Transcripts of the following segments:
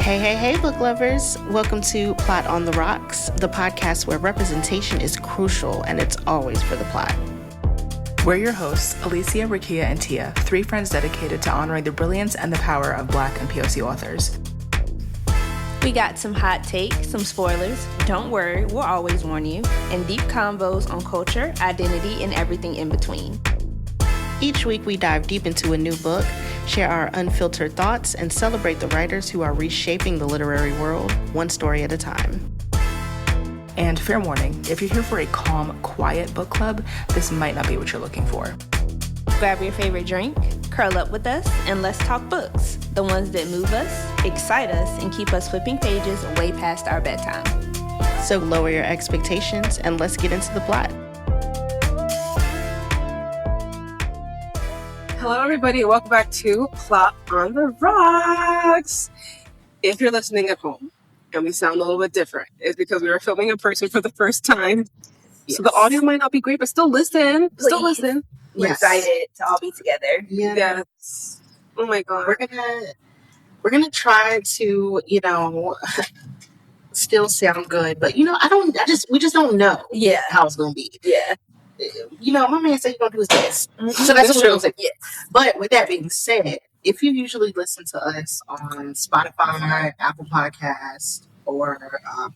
Hey, book lovers. Welcome to Plot on the Rocks, the podcast where representation is crucial and it's always for the plot. We're your hosts, Alicia, Rakia, and Tia, three friends dedicated to honoring the brilliance and the power of Black and POC authors. We got some hot takes, some spoilers, don't worry, we'll always warn you, and deep convos on culture, identity, and everything in between. Each week we dive deep into a new book, share our unfiltered thoughts, and celebrate the writers who are reshaping the literary world, one story at a time. And fair warning, if you're here for a calm, quiet book club, this might not be what you're looking for. Grab your favorite drink, curl up with us, and let's talk books. The ones that move us, excite us, and keep us flipping pages way past our bedtime. So lower your expectations and let's get into the plot. Hello, everybody. Welcome back to Plot on the Rocks. If you're listening at home and we sound a little bit different, it's because we were filming in person for the first time. Yes. So the audio might not be great, but still listen. Please. Still listen. We're excited to all be together. Yes. Oh my God. We're gonna try to, still sound good, but we just don't know how it's gonna be. Yeah. My man said he's gonna do his best. Mm-hmm. So that's what we're gonna say. Yes. But with that being said, if you usually listen to us on Spotify, Apple Podcasts, or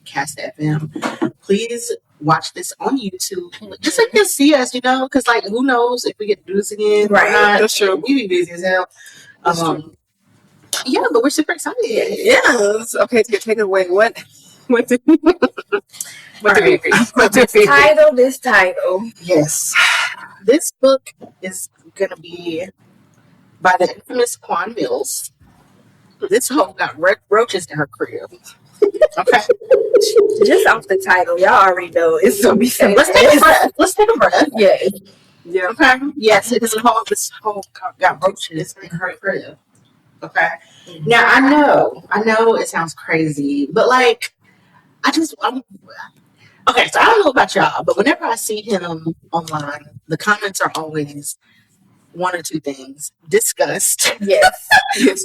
Cast FM, please watch this on YouTube. Just so you can see us, because who knows if we get to do this again. Right. Or not. That's true. We be busy as hell. Yeah, but we're super excited. Yes. Okay, take it away. What did we agree? This title. Yes. This book is going to be by the infamous Quan Millz. This hoe got roaches in her crib. Okay. Just off the title, y'all already know it's going to be something. Let's take a breath. Yeah. Okay. Yes, it is called This Hoe Got Roaches in Her Crib. Okay. Mm-hmm. Now, I know it sounds crazy, but okay, so I don't know about y'all, but whenever I see him online, the comments are always one or two things: disgust, Yes.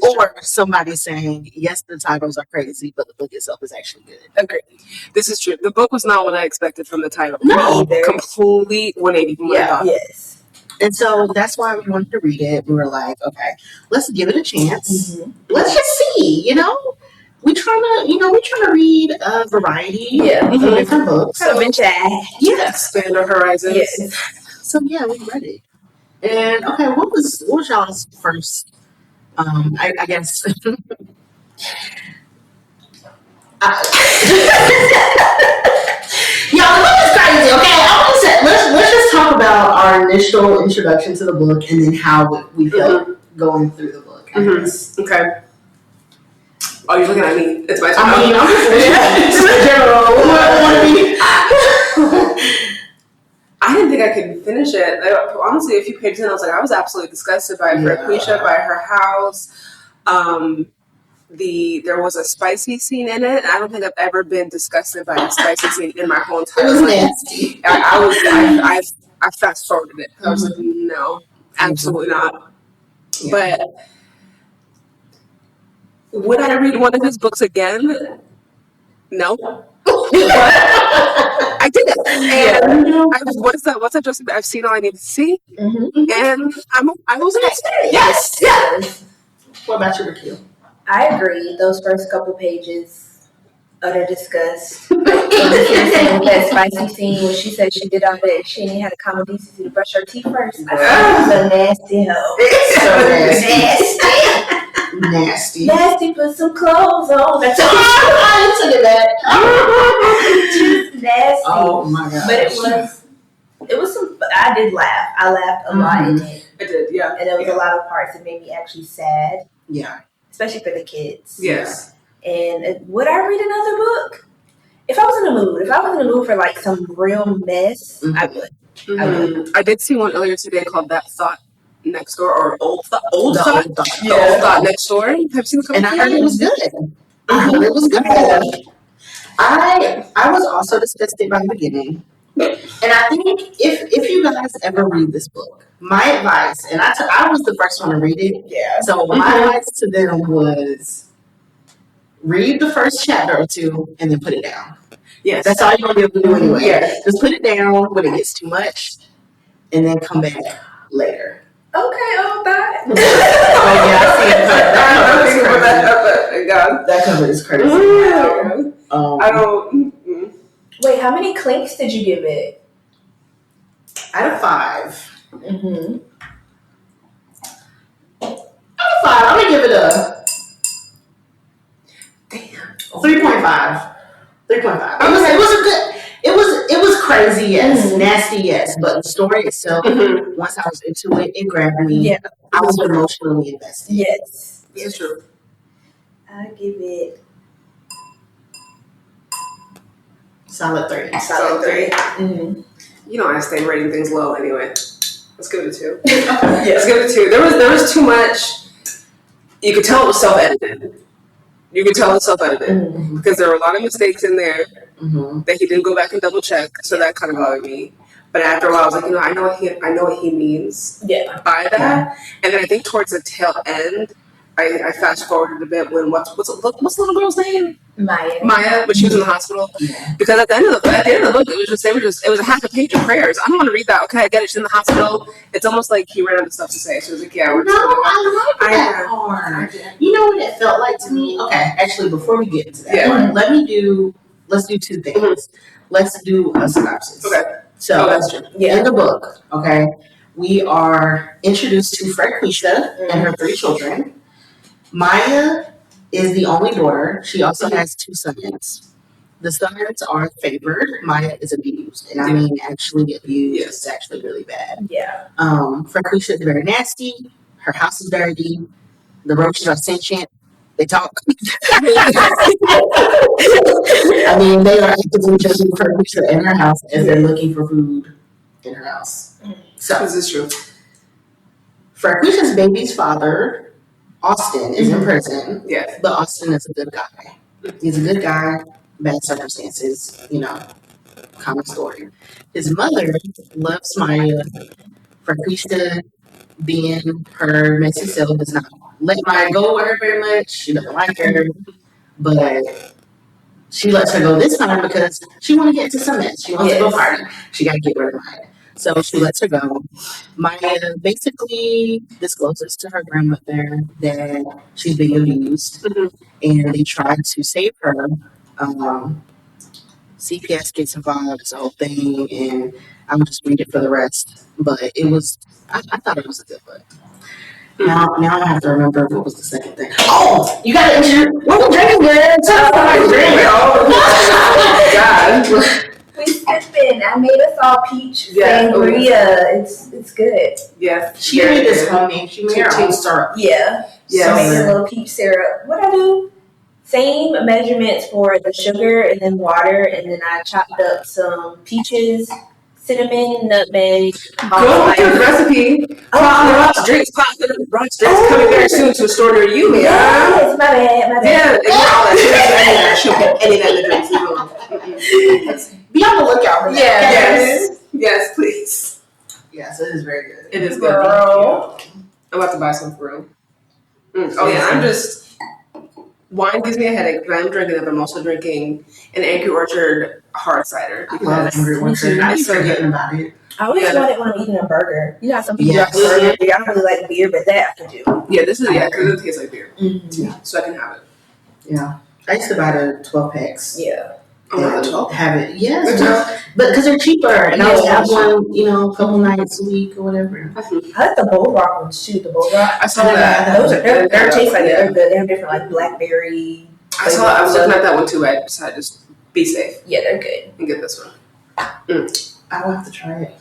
or somebody saying, "Yes, the titles are crazy, but the book itself is actually good." Agreed. This is true. The book was not what I expected from the title. No. Complete 180 from what I thought. Yes. And so that's why we wanted to read it. We were like, okay, let's give it a chance. Mm-hmm. Let's just see, we're trying to read a variety of different books. So yes. Expand our horizons. Yes. So yeah, we read it. And okay, what was y'all's first? I guess. Y'all, the book is crazy. Okay, I want to say let's just talk about our initial introduction to the book and then how we felt going through the book. Mm-hmm. Okay. Oh, you're looking at me. It's my turn. I'm just in general. I didn't think I could finish it. Honestly, a few pages in, I was absolutely disgusted by her Quisha, by her house. There was a spicy scene in it. I don't think I've ever been disgusted by a spicy scene in my whole entire life. Nasty. I fast forwarded it. I was like, no, absolutely not. Yeah. But would I read one of his books again? No. I did it. And what's that? Just I've seen all I need to see, and I was excited. Yes. What about you, Rakia? I agree. Those first couple pages, utter disgust. That spicy scene where she said she did all that, she ain't had a common decency to brush her teeth first. I was a nasty hoe. So nasty. Nasty, put some clothes on. That's all. I took it back. Just nasty. Oh my god. But it was some. I did laugh. I laughed a lot in it. I did, yeah. And there was a lot of parts that made me actually sad. Yeah. Especially for the kids. Yes. And would I read another book? If I was in the mood. If I was in the mood for some real mess, I would. Mm-hmm. I would. I did see one earlier today called That Thought Next Door, or Old Thought. Old Thought Next Door. Have you seen the And I heard it was good. I was also disgusted by the beginning. And I think if you guys ever read this book, my advice, and I was the first one to read it. Yeah. So my advice to them was read the first chapter or two, and then put it down. Yes. That's all you're going to be able to do anyway. Yes. Just put it down when it gets too much, and then come back later. Okay, on that. Oh, yeah, I see it. That cover is crazy. I don't. Wait, how many clinks did you give it? Out of 5. Mm-hmm. Out of 5, I'm going to give it a 3.5. 3.5. It was a good. It was crazy, yes. Nasty, yes. But the story itself, once I was into it, it grabbed me. Yeah. I was emotionally invested. Yes. This is true. I give it Solid 3. Solid 3. Mm-hmm. You know, I stay rating things low anyway. Let's give it a 2. Yeah. Let's give it a 2. There was too much. You could tell it was self-edited. Because there were a lot of mistakes in there that he didn't go back and double check. So that kind of bothered me. But after a while, I was like, you know, I know what he means by that. And then I think towards the tail end, I fast forwarded a bit when what's the little girl's name? Maya, when she was in the hospital. Yeah. Because at the end of the book, it was a half a page of prayers. I don't want to read that. Okay, I get it. She's in the hospital. It's almost like he ran out of stuff to say. So it was like, yeah, we're just I like that part. You know what it felt like to me? Okay, actually, before we get into that part, let's do 2 things. Let's do a synopsis. Okay. So, that's true. In the book, okay, we are introduced to Frequisha and her 3 children. Maya is the only daughter. She also has 2 sons. The sons are favored. Maya is abused. And I mean, actually abused. It's actually really bad. Yeah. Frequisha is very nasty. Her house is dirty. The roaches are sentient. They talk. I mean, they are actively judging Frequisha in her house as they're looking for food in her house. So, This is true. Frequisha's baby's father, Austin, is in prison. Yes. But Austin is a good guy. He's a good guy. Bad circumstances, you know, common story. His mother loves Maya. Frequisha, being her messy self, does not let Maya go with her very much. She doesn't like her. But she lets her go this time because she wants to get into some mess. She wants to go party. She got to get rid of Maya. So she lets her go. Maya basically discloses to her grandmother that she's being abused, and they try to save her. CPS gets involved, this whole thing, and I'll just read it for the rest. But it was, I thought it was a good book. Now I have to remember what was the second thing. Oh, you got to introduce. What we drinking, girl? Tell us what we're drinking. Oh, God. We sipping. I made us all peach sangria. It's good. Yeah. She made this homemade. She made her own syrup. Yeah. Yeah. So I made a little peach syrup. What I do? Same measurements for the sugar and then water, and then I chopped up some peaches, cinnamon, nutmeg. Go with the recipe. Roach drinks coming very soon to a store near you. Yes, my bad. Yeah, ignore all that. She'll put any of the drinks. Be on the lookout for that. Yes, please. Yes, it is very good. It is good. Girl. I'm about to buy some for real. Oh yeah, I'm just. Wine gives me a headache, but I'm drinking it. But I'm also drinking an Angry Orchard hard cider. I love Angry Orchard. I'm forgetting about it. I always want it when I'm eating a burger. You know how some people like burger? I don't really like beer, but that I can do. Yeah, this is because it tastes like beer. Mm-hmm. So I can have it. Yeah. I used to buy the 12 packs. Yeah. Oh, the 12? Have it. Yes. But because they're cheaper. And I would have one, you know, a couple nights a week or whatever. I like the Bull Rock ones too. The Bull Rock. I saw that. Those are, they taste like they're good. They have different like blackberry. I was looking at that one too. I decided to just be safe. Yeah, they're good. And get this one. I will have to try it.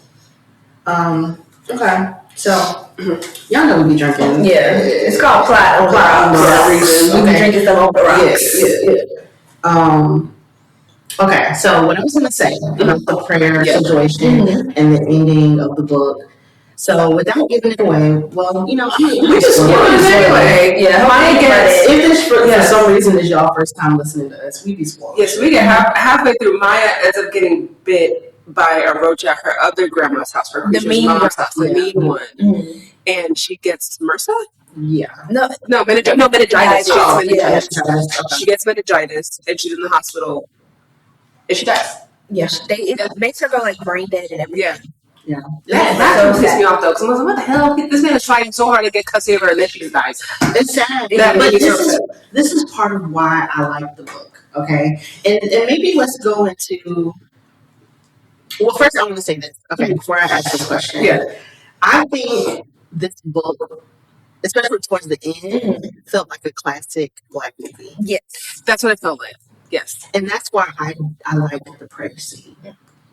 Okay. So, y'all know we be drinking. Yeah. It's called Plot on the Rocks. For that reason. We be drinking some on the rocks. Yeah. Okay, so what I was going to say about the prayer situation and the ending of the book. So without giving it away, well, you know, we just spoil it anyway. Yeah, if this for some reason is y'all first time listening to us, we be spoiled. Yes, we get halfway through. Maya ends up getting bit by a roach at her other grandma's house, her the mean mom's house, the mean one, Mm-hmm. and she gets MRSA. Yeah. No, meningitis. Yeah. She gets meningitis, and she's in the hospital, and she dies. Yeah, it makes her go like brain dead and everything. Yeah. That pissed me off though, because I was like, what the hell? This man is trying so hard to get custody of her, and then she just dies. It's sad. But this is part of why I like the book. Okay, and maybe let's go into. Well, first I want to say this. Okay, before I ask this question, I think this book, especially towards the end, felt like a classic Black movie. Yes, that's what it felt like. Yes, and that's why I like the prayer scene.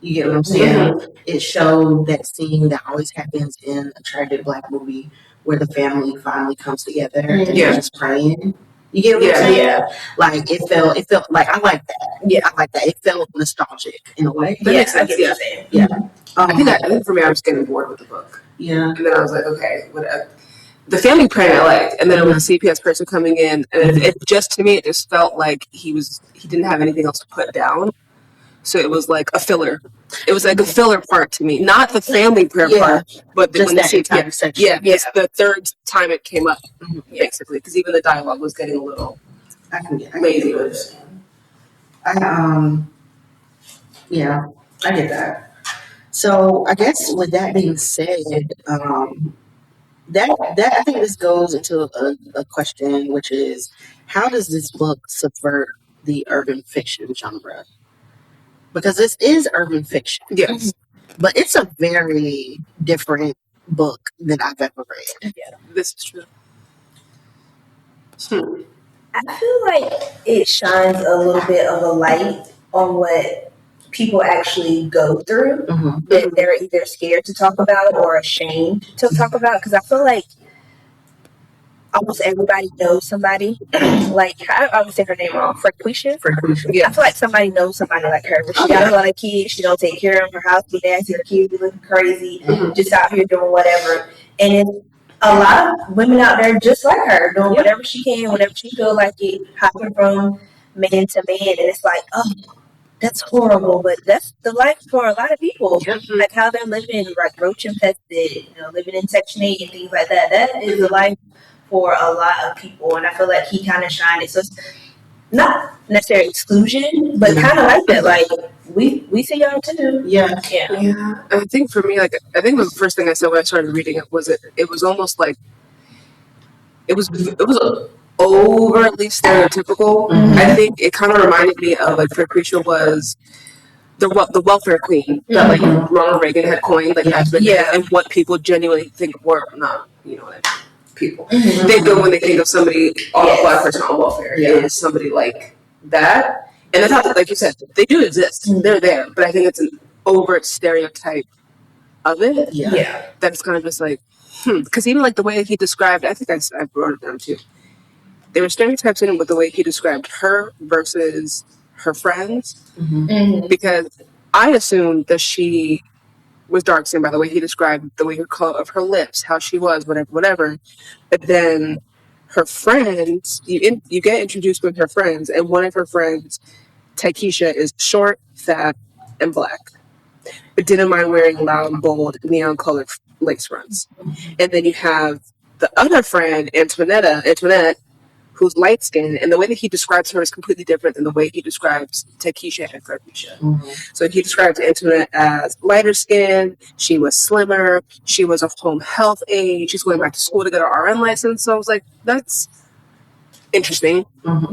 You get what I'm saying? It showed that scene that always happens in a tragic Black movie where the family finally comes together and they're just praying. You get what I'm saying? Yeah. Like it felt like I like that. Yeah, I like that. It felt nostalgic in a way. That makes sense. Yeah. I think for me, I was getting bored with the book. Yeah. And then I was like, okay, whatever. The family prayer I liked, and then it was a CPS person coming in, and it just to me, it just felt like he didn't have anything else to put down. So it was like a filler. It was like a filler part to me, not the family prayer part, but when the CPS section. Yeah, it's the third time it came up, basically, because even the dialogue was getting a little lazy with it. I get that. So I guess with that being said, that I think this goes into a question, which is, how does this book subvert the urban fiction genre? Because this is urban fiction. Yes. But it's a very different book than I've ever read. Yeah, this is true. I feel like it shines a little bit of a light on what people actually go through that they're either scared to talk about or ashamed to talk about. Because I feel like almost everybody knows somebody. Like, I would say her name wrong. Frequisha. Yeah. I feel like somebody knows somebody like her. But she got a lot of kids. She don't take care of them. Her house be nasty. Her kids be looking crazy. Just out here doing whatever. And it's a lot of women out there just like her, doing whatever she can, whatever she feel like it, hopping from man to man. And it's like, oh, that's horrible. But that's the life for a lot of people. Like how they're living, like roach infested, living in Section 8 and things like that. That is the life for a lot of people, and I feel like he kind of shined it. So it's not necessarily exclusion, but kind of like that. Like we see y'all too. Yeah. I think for me, the first thing I said when I started reading it was it was almost like it was overtly stereotypical. I think it kind of reminded me of like Frequisha was the welfare queen that like Ronald Reagan had coined, like and what people genuinely think were not, people. They go when they think of somebody, a Black person on welfare, is somebody like that. And I thought that, like you said, they do exist. They're there. But I think it's an overt stereotype of it. Yeah. That's kind of just like, Because even like the way he described, I think I wrote it down too. There were stereotypes in it with the way he described her versus her friends. Because I assumed that she was dark skinned by the way he described the way her color of her lips, how she was, whatever. But then her friends, you get introduced with her friends, and one of her friends, Taikisha, is short, fat, and Black, but didn't mind wearing loud, bold, neon colored lace fronts. And then you have the other friend, Antoinette, who's light skinned, and the way that he describes her is completely different than the way he describes Taikisha and Frequisha. So he describes Antoinette as lighter skinned, she was slimmer, she was of home health age, she's going back to school to get her RN license. So I was like, that's interesting.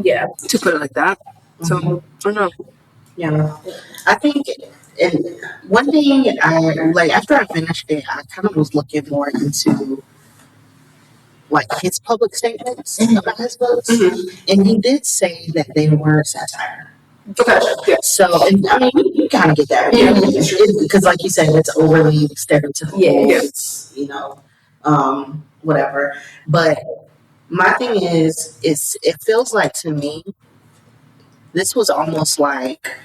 Yeah, to put it like that. So I don't know. Yeah, I think, and one thing I like after I finished it, I kind of was looking more into like his public statements about his books, and he did say that they were satire. Okay. Yeah. So, and I mean, you kind of get that, because, like you said, it's overly stereotypical. Yes. Whatever. But my thing is, it feels like to me, this was almost like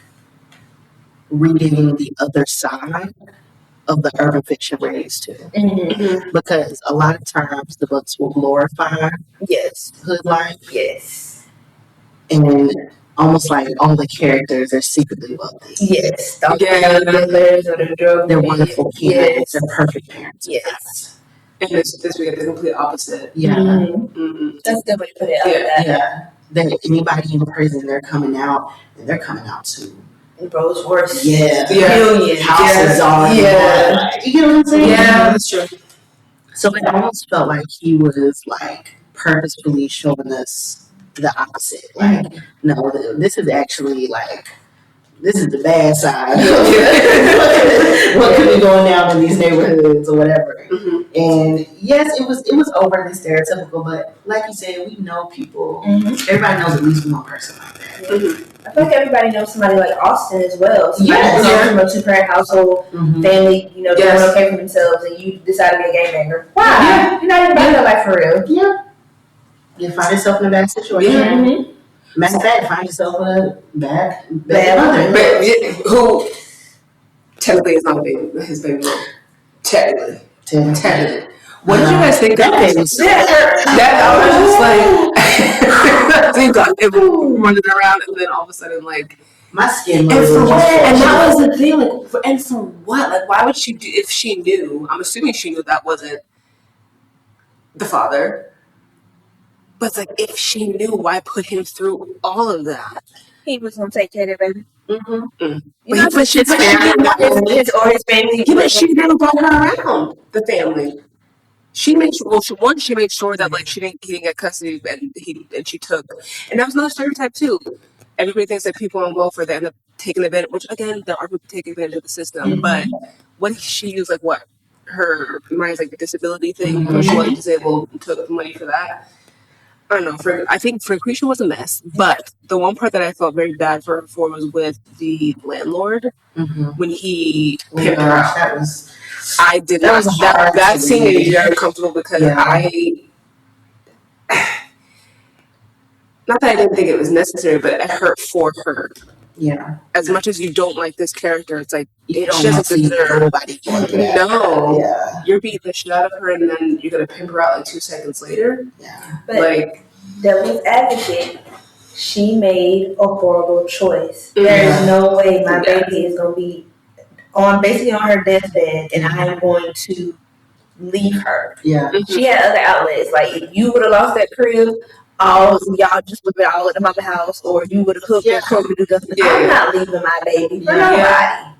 reading the other side of the urban fiction we're used to. Because a lot of times the books will glorify hood life. And almost like all the characters are secretly wealthy. They're wonderful kids. They're perfect parents. And this we get the complete opposite. Yeah. That's a good way to put it. Yeah. That anybody in prison, they're coming out to Bros worse. Millions. Houses on. You know what I'm saying? Yeah, that's true. So it almost felt like he was like purposefully showing us the opposite. Like, no, this is actually like, this is the bad side. What could be going down in these neighborhoods or whatever. And yes, it was overly stereotypical, but like you said, we know people. Everybody knows at least one person like that. I feel like everybody knows somebody like Austin as well. Somebody from a 2-parent household, family, you know, doing okay for themselves, and you decide to be a gangbanger. Why? You're not even about that life for real. Yeah. You find yourself in a bad situation. Matter of fact, find yourself in a bad mother. But who technically is not his baby mom. Technically. What did you guys think of that? I was just like, so you got it running around, and then all of a sudden, like, my skin. And that was the thing, like, and for what? Like, why would she do? If she knew, I'm assuming she knew that wasn't the father. But it's like, if she knew, why put him through all of that? He was gonna take care of it, baby. But he put his family or his family. But she never brought her around the family. She made sure. Well, she made sure that like he didn't get custody, and she took. And that was another stereotype too. Everybody thinks that people on welfare they end up taking advantage. Which again, there are people taking advantage of the system. But what did she use? Like what? Her reminds like the disability thing. She wasn't disabled and took money for that. I don't know. I think Lucretia was a mess, but the one part that I felt very bad for her for was with the landlord when he pimped her out. I did not. That scene made me very uncomfortable because not that I didn't think it was necessary, but it hurt for her. Yeah. As much as you don't like this character, it's like she doesn't deserve nobody. No. Yeah. You're beating the shit out of her, and then you're gonna pimp her out like 2 seconds later. Yeah. But like devil's advocate, she made a horrible choice. There is no way my baby is gonna be basically on her deathbed, and I am going to leave her. Yeah. She had other outlets. Like if you would have lost that crib. Y'all just live it all at the mama house, or you would have cooked and cooked and do nothing. I'm not leaving my baby for nobody.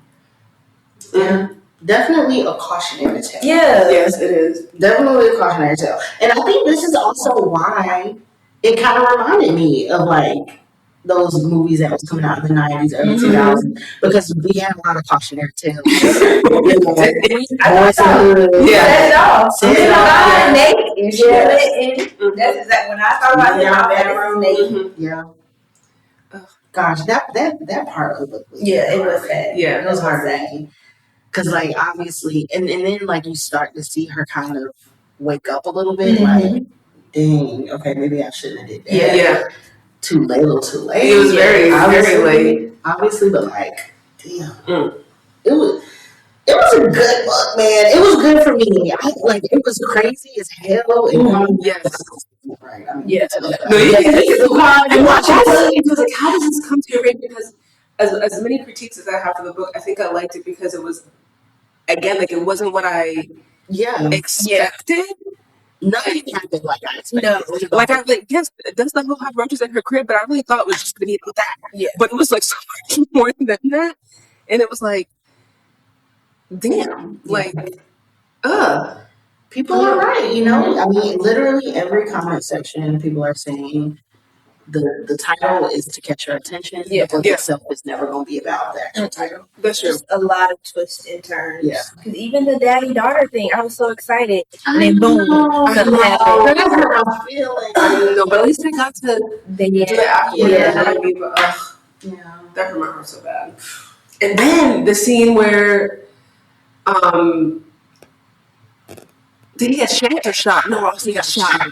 Yeah, definitely a cautionary tale. Yeah, yes, it is definitely a cautionary tale, and I think this is also why it kind of reminded me of like those movies that was coming out in the 90s, early 2000s, because we had a lot of cautionary tales. That's exactly when I thought about it. Yeah. Gosh, that part of it was it was sad. Yeah, it was heartbreaking. Because like obviously, and then like you start to see her kind of wake up a little bit, like, dang, okay, maybe I shouldn't have did that. Yeah. Too late. It was very late. Obviously, but like, damn. It was a good book, man. It was good for me. It was crazy as hell. Yes. Right. I mean, and watch it because like, how does this come to your brain? Because as many critiques as I have for the book, I think I liked it because it was again like it wasn't what I expected. Nothing happened like I expected. No, like I like yes, does the whole have roaches in her crib, but I really thought it was just gonna be about that. Yeah, but it was like so much more than that, and it was like, damn, like, people are right, you know. I mean, literally every comment section, people are saying the title is to catch your attention. The book itself is never going to be about the actual title. That's true. Just a lot of twists and turns. Yeah. Because even the daddy-daughter thing, I was so excited. And then boom, something happened. That's how I'm feeling. No, but at least they got to do it afterwards. That hurt my heart so bad. And then the scene where, did he get shanked or shot? No, he got shot.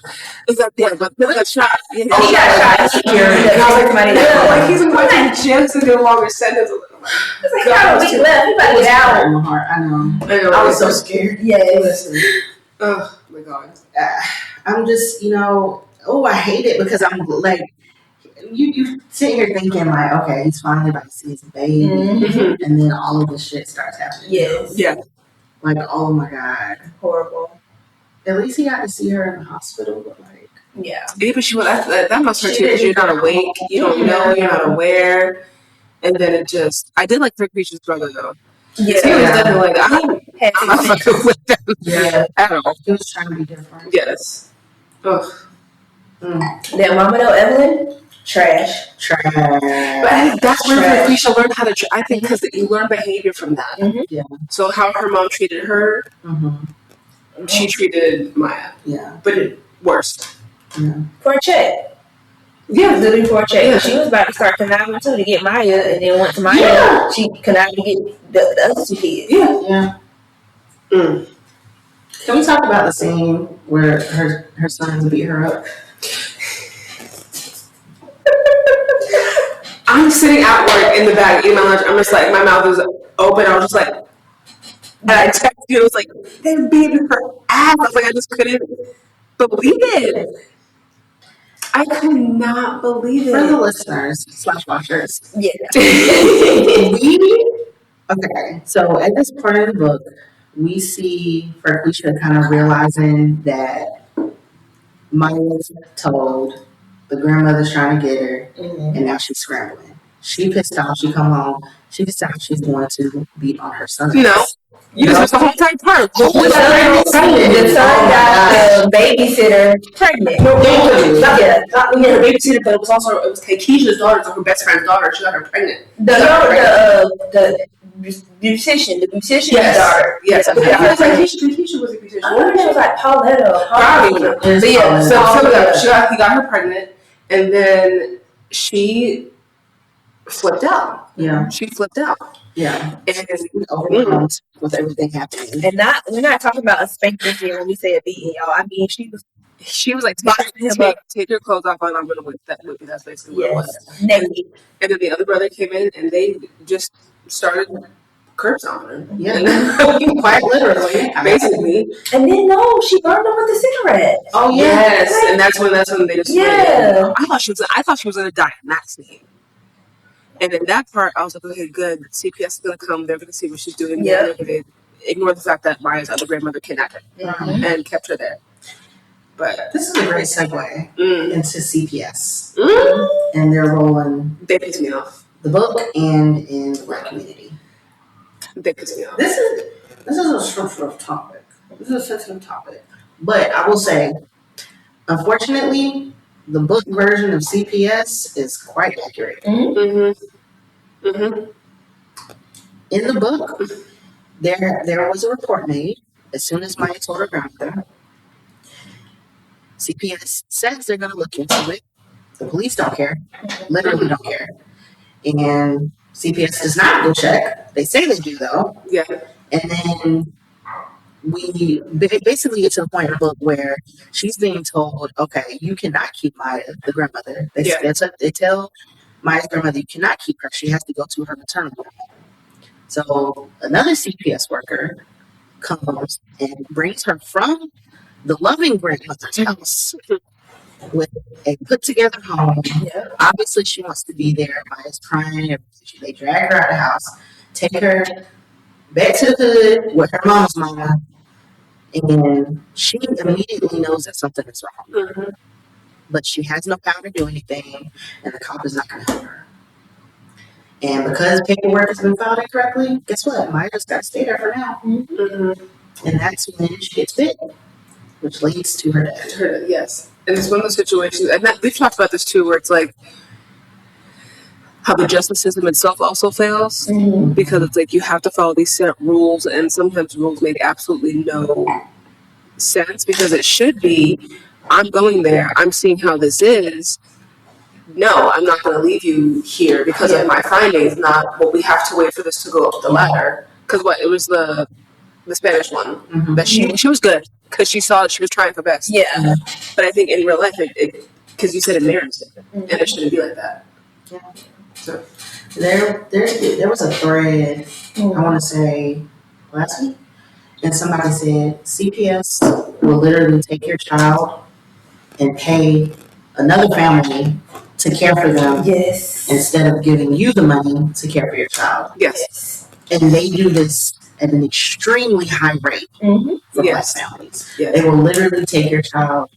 Is that there? But he got shot. Yeah, he got shot. And I was like, he's going to jail to get a longer sentence. It's like, got a week left. He about to get out. My heart. I know. I was so scared. Yes. Oh my God. I'm just, I hate it because I'm like, you sit here thinking like, okay, he's finally about to see his baby, and then all of this shit starts happening. Yes. Yeah. Like, oh my God. Horrible. At least he got to see her in the hospital, but like, Yeah. But she was, that must hurt too, because you're not awake, you don't know, you're not aware, and then it just, I did like Rick Beach's brother though. Yeah. He was definitely like, I'm not fucking with them. Yeah. At all. He was trying to be different. Yes. Ugh. That Mama though, Evelyn, trash. Trash. But I think that's where we should learn how to. I think because you learn behavior from that. Mm-hmm. Yeah. So how her mom treated her, she treated Maya. Yeah. But worse. Yeah. For a check. Yeah, literally for a check. Yeah. She was about to start conniving too to get Maya, and then once Maya, she connived to get the other two kids. Yeah. Can we talk about the scene where her sons beat her up? I'm sitting at work in the back eating my lunch. I'm just like, my mouth was open. I was just like, and I texted you. It was like, they're beating her ass. I was like, I just couldn't believe it. I could not believe it. For the listeners / watchers. Yeah. Okay, so at this part of the book, we see Freckleisha kind of realizing that Maya's told the grandmother's trying to get her, and now she's scrambling. She pissed off. She come home. She decides she's going to beat on her son. No. You just missed the whole entire part. The son got the babysitter pregnant. No, not only her babysitter, but it was Keisha's daughter, so her best friend's daughter. She got her pregnant. The beautician, daughter. Yes. I was like, Keisha was a beautician. I thought it was like Pauletta. Probably. But yeah, so he got her pregnant, and then she flipped out. Yeah. She flipped out. Yeah. And overwhelmed with everything happening. And we're not talking about a spanking here when we say a beating, y'all. I mean, she was like, take your clothes off, and I'm going to whip you. That's basically what it was. Naked. And then the other brother came in, and they just started curb stomping her. Yeah. Quite literally. Basically. And then, she burned him with a cigarette. Oh, yeah. Yes. And that's when they just Yeah. I thought she was going to die in that scene. And in that part, I was like, okay, good. CPS is going to come. They're going to see what she's doing. Yeah. They're going to ignore the fact that Maya's other grandmother kidnapped her and kept her there. But this is a great segue into CPS and their role in they piss me off. The book and in the Black community. They piss me off. This is a sensitive topic. This is a sensitive topic. But I will say, unfortunately, the book version of CPS is quite accurate. Mm-hmm. Mm-hmm. In the book, there was a report made as soon as Maya told her grandmother. CPS says they're going to look into it. The police don't care. Literally don't care. And CPS does not go check. They say they do, though. Yeah. And then we basically get to the point in the book where she's being told, okay, you cannot keep Maya, the grandmother. They tell Maya's grandmother, you cannot keep her. She has to go to her maternal home. So another CPS worker comes and brings her from the loving grandmother's house with a put-together home. Yeah. Obviously, she wants to be there. Maya's crying. They drag her out of the house, take her back to the hood with her mom's mama, and she immediately knows that something is wrong. Mm-hmm. But she has no power to do anything, and the cop is not going to help her. And because paperwork has been filed incorrectly, guess what? Maya just got to stay there for now. Mm-hmm. And that's when she gets bit, which leads to her death. Yes. And it's one of those situations, and we've talked about this too, where it's like how the justice system itself also fails, because it's like you have to follow these set rules, and sometimes rules make absolutely no sense, because it should be, I'm going there, I'm seeing how this is. No, I'm not going to leave you here because of my findings, not, well, we have to wait for this to go up the ladder. Because it was the Spanish one, that she was good, because she saw that she was trying her best. Yeah. But I think in real life, because you said it mirrors it, and it shouldn't be like that. Yeah. So there was a thread, I want to say last week, and somebody said CPS will literally take your child and pay another family to care for them, yes, instead of giving you the money to care for your child. Yes. And they do this at an extremely high rate for Yes. Black families. Yes. They will literally take your child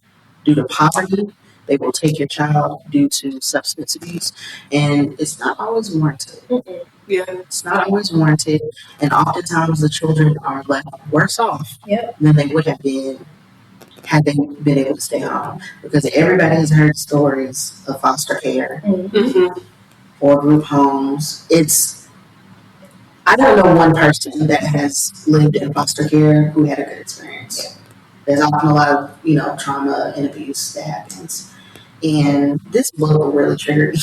due to poverty. They will take your child due to substance abuse, and it's not always warranted. Yeah. It's not always warranted, and oftentimes the children are left worse off than they would have been had they been able to stay home. Because everybody has heard stories of foster care or group homes. I don't know one person that has lived in foster care who had a good experience. There's often a lot of, trauma and abuse that happens. And this book really triggered me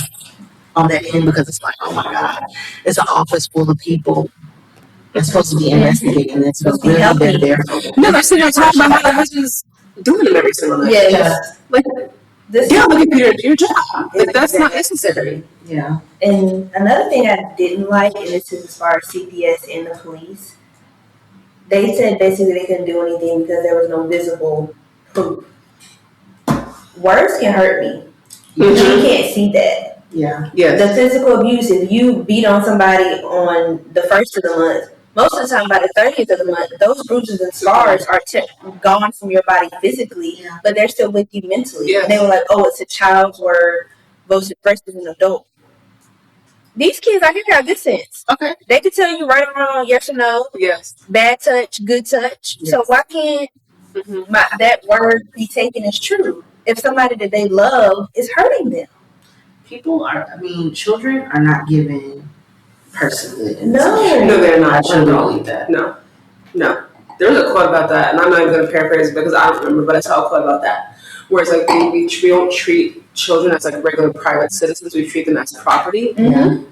on that end because it's like, oh my God, it's an office full of people that's supposed to be investigating this, but really they're there. No, they're sitting there talking about how the husband's doing it every single night. Yes. Like, look at your job. Like, that's not necessary. Yeah. And another thing I didn't like, and this is as far as CPS and the police, they said basically they couldn't do anything because there was no visible proof. Words can hurt me. You can't see that. Yeah. Yes. The physical abuse, if you beat on somebody on the 1st of the month, most of the time by the 30th of the month, those bruises and scars are gone from your body physically, but they're still with you mentally. Yes. And they were like, oh, it's a child's word versus an adult. These kids out here got good sense. Okay. They can tell you right or wrong, yes or no, Yes. bad touch, good touch. Yes. So why can't that word be taken as true if somebody that they love is hurting them? Children are not given personhood. No, they're not. I truly believe that. No. There's a quote about that, and I'm not even going to paraphrase it because I don't remember, but I saw a quote about that, where it's like we don't treat children as like regular private citizens. We treat them as property,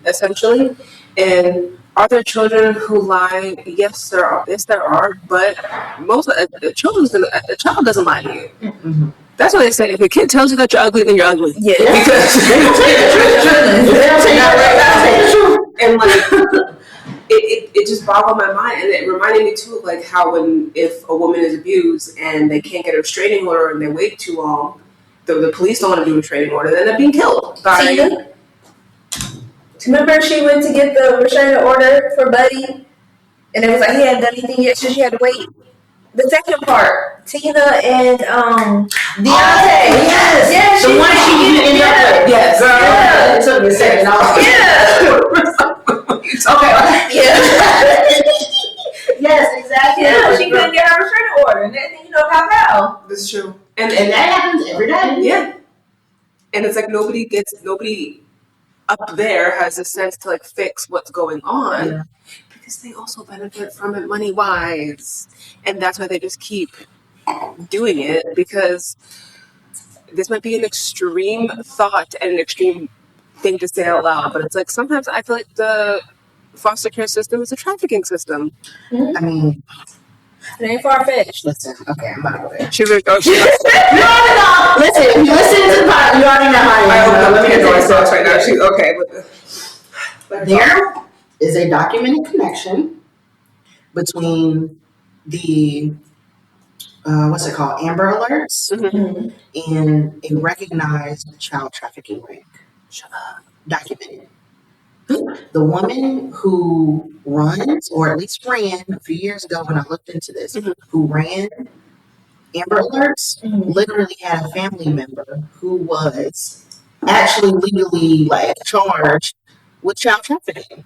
essentially. And are there children who lie? Yes, there are. Yes, there are. But most of a child doesn't lie to you. That's why they say if a kid tells you that you're ugly, then you're ugly. Yeah. Because and like it just boggled my mind, and it reminded me too of like how if a woman is abused and they can't get a restraining order and they wait too long, the police don't want to do a restraining order, they end up being killed. Remember she went to get the restraining order for Buddy, and it was like he hadn't done anything yet, so she had to wait. The second part, Tina and Deontay. Yes, The one she ended up with. Yes. Girl, Yeah. it took me a second. Okay. Yes, exactly. Yeah, she couldn't get her restraining order, and then how? That's true. And that happens every day. Yeah. And it's like nobody up there has a sense to like fix what's going on. Yeah. Because they also benefit from it money wise. And that's why they just keep doing it, because this might be an extreme thought and an extreme thing to say out loud, but it's like sometimes I feel like the foster care system is a trafficking system. I mean, It ain't far-fetched. listen, okay, I'm about to go there. She's like, oh, she's No. Listen, if you listen to the podcast, you already know how I it hope is. let me get Doris thoughts right now. She's okay with There is a documented connection between the what's it called, Amber Alerts, and a recognized child trafficking ring. Documented. The woman who runs, or at least ran a few years ago when I looked into this, who ran Amber Alerts, literally had a family member who was actually legally charged with child trafficking.